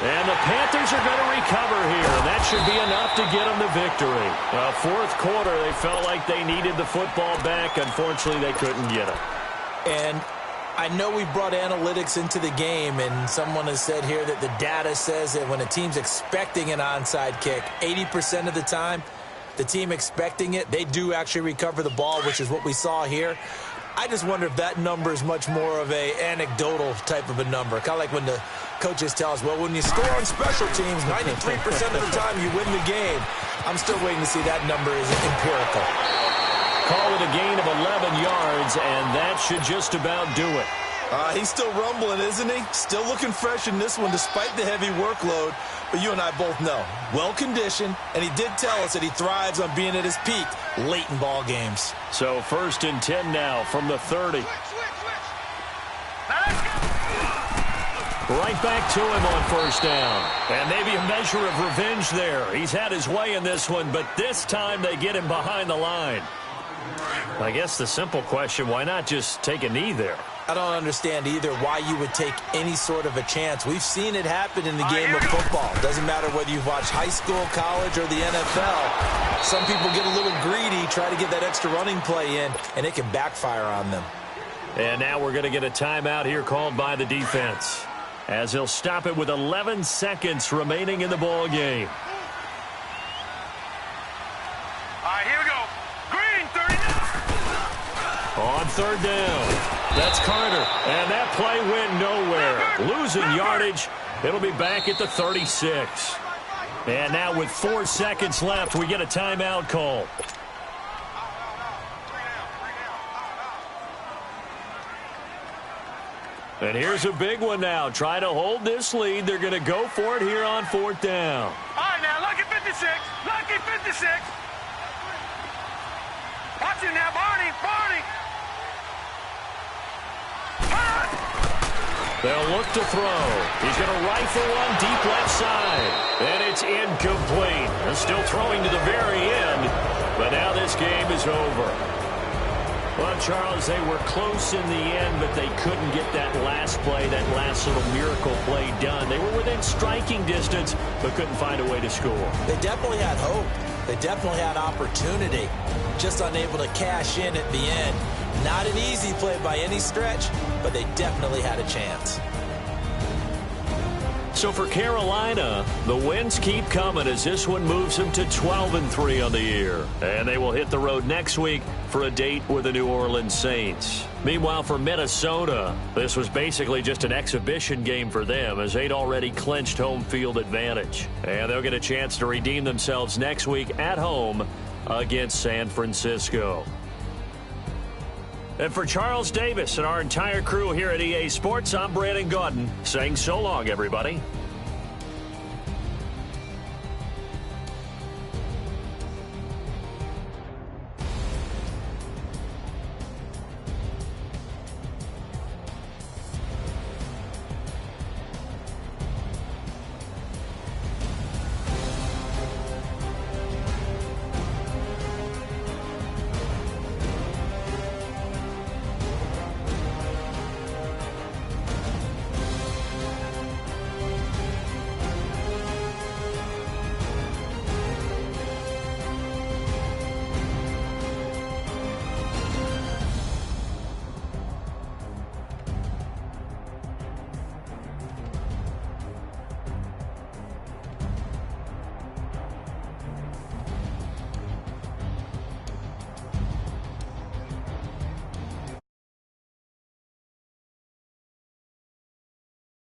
And the Panthers are going to recover here, and that should be enough to get them the victory. Fourth quarter, they felt like they needed the football back. Unfortunately, they couldn't get it. And I know we brought analytics into the game, and someone has said here that the data says that when a team's expecting an onside kick, 80% of the time, the team expecting it, they do actually recover the ball, which is what we saw here. I just wonder if that number is much more of a anecdotal type of a number. Kind of like when the coaches tell us, well, when you score on special teams, 93% of the time you win the game. I'm still waiting to see that number is empirical. Call it a gain of 11 yards, and that should just about do it. He's still rumbling, isn't he? Still looking fresh in this one despite the heavy workload. But you and I both know, well-conditioned, and he did tell us that he thrives on being at his peak late in ball games. So 1st and 10 now from the 30. Right back to him on first down. And maybe a measure of revenge there. He's had his way in this one, but this time they get him behind the line. I guess the simple question, why not just take a knee there? I don't understand either why you would take any sort of a chance. We've seen it happen in the game of football. Doesn't matter whether you've watched high school, college, or the NFL. Some people get a little greedy, try to get that extra running play in, and it can backfire on them. And now we're going to get a timeout here called by the defense, as he'll stop it with 11 seconds remaining in the ball game. All right, here we go. Green, 39. On third down. That's Carter, and that play went nowhere. Losing yardage. It'll be back at the 36. And now with 4 seconds left, we get a timeout call. And here's a big one now. Try to hold this lead. They're going to go for it here on 4th down. All right, now, lucky 56. Lucky 56. Watch it now, Barney. Barney. They'll look to throw. He's going to rifle one deep left side. And it's incomplete. They're still throwing to the very end. But now this game is over. Well, Charles, they were close in the end, but they couldn't get that last play, that last little miracle play done. They were within striking distance, but couldn't find a way to score. They definitely had hope. They definitely had opportunity. Just unable to cash in at the end. Not an easy play by any stretch, but they definitely had a chance. So for Carolina, the wins keep coming as this one moves them to 12-3 on the year. And they will hit the road next week for a date with the New Orleans Saints. Meanwhile, for Minnesota, this was basically just an exhibition game for them as they'd already clinched home field advantage. And they'll get a chance to redeem themselves next week at home against San Francisco. And for Charles Davis and our entire crew here at EA Sports, I'm Brandon Gaudin saying so long, everybody.